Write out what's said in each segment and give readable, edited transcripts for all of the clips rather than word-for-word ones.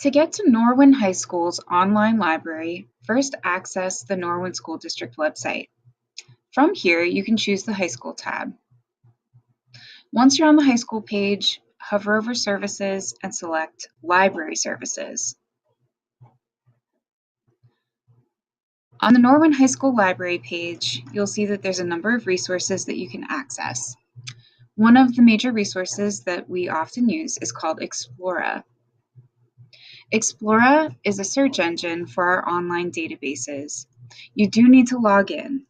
To get to Norwin High School's online library, first access the Norwin School District website. From here, you can choose the High School tab. Once you're on the high school page, hover over Services and select Library Services. On the Norwin High School Library page, you'll see that there's a number of resources that you can access. One of the major resources that we often use is called Explora. Explora is a search engine for our online databases. You do need to log in.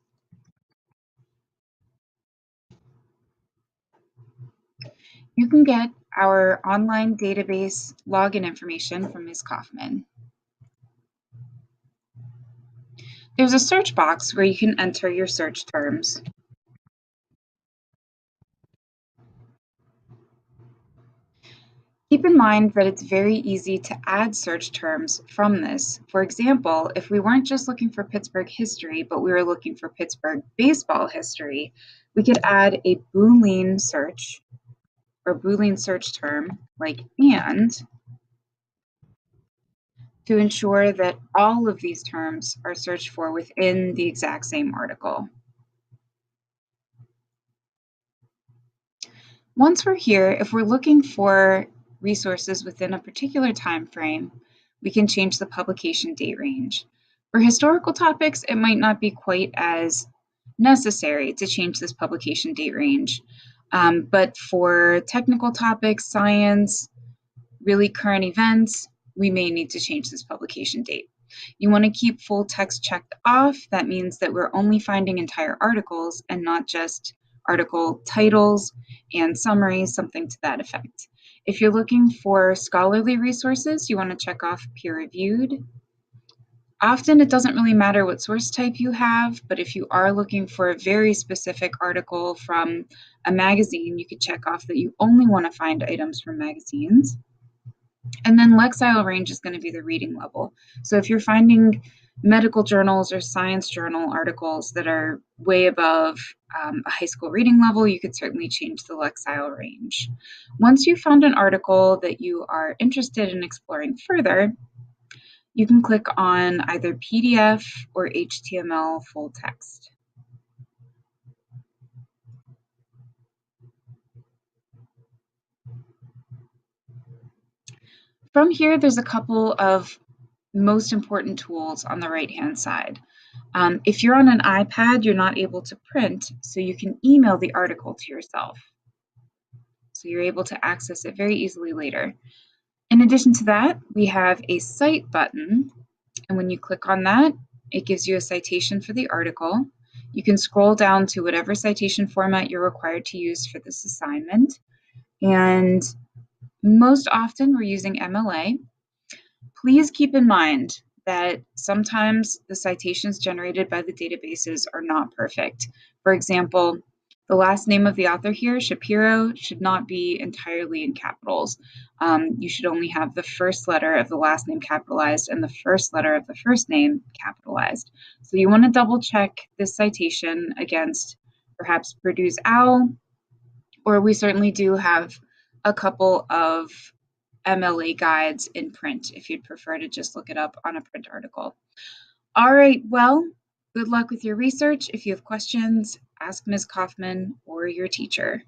You can get our online database login information from Ms. Kaufman. There's a search box where you can enter your search terms. Keep in mind that it's very easy to add search terms from this. For example, if we weren't just looking for Pittsburgh history, but we were looking for Pittsburgh baseball history, we could add a Boolean search or Boolean search term like and to ensure that all of these terms are searched for within the exact same article. Once we're here, if we're looking for resources within a particular time frame, we can change the publication date range. For historical topics, it might not be quite as necessary to change this publication date range. But for technical topics, science, really current events, we may need to change this publication date. You want to keep full text checked off. That means that we're only finding entire articles and not just article titles and summaries, something to that effect. If you're looking for scholarly resources, you want to check off peer-reviewed. Often it doesn't really matter what source type you have, but if you are looking for a very specific article from a magazine, you could check off that you only want to find items from magazines. And then Lexile range is going to be the reading level. So if you're finding medical journals or science journal articles that are way above a high school reading level, you could certainly change the Lexile range. Once you've found an article that you are interested in exploring further, you can click on either PDF or HTML full text. From here, there's a couple of most important tools on the right-hand side. If you're on an iPad, you're not able to print, so you can email the article to yourself. So you're able to access it very easily later. In addition to that, we have a Cite button, and when you click on that, it gives you a citation for the article. You can scroll down to whatever citation format you're required to use for this assignment, and most often we're using MLA. Please keep in mind that sometimes the citations generated by the databases are not perfect. For example, the last name of the author here, Shapiro, should not be entirely in capitals. You should only have the first letter of the last name capitalized and the first letter of the first name capitalized. So you want to double check this citation against perhaps Purdue's OWL, or we certainly do have a couple of MLA guides in print if you'd prefer to just look it up on a print article. All right, well, good luck with your research. If you have questions, ask Ms. Kaufman or your teacher.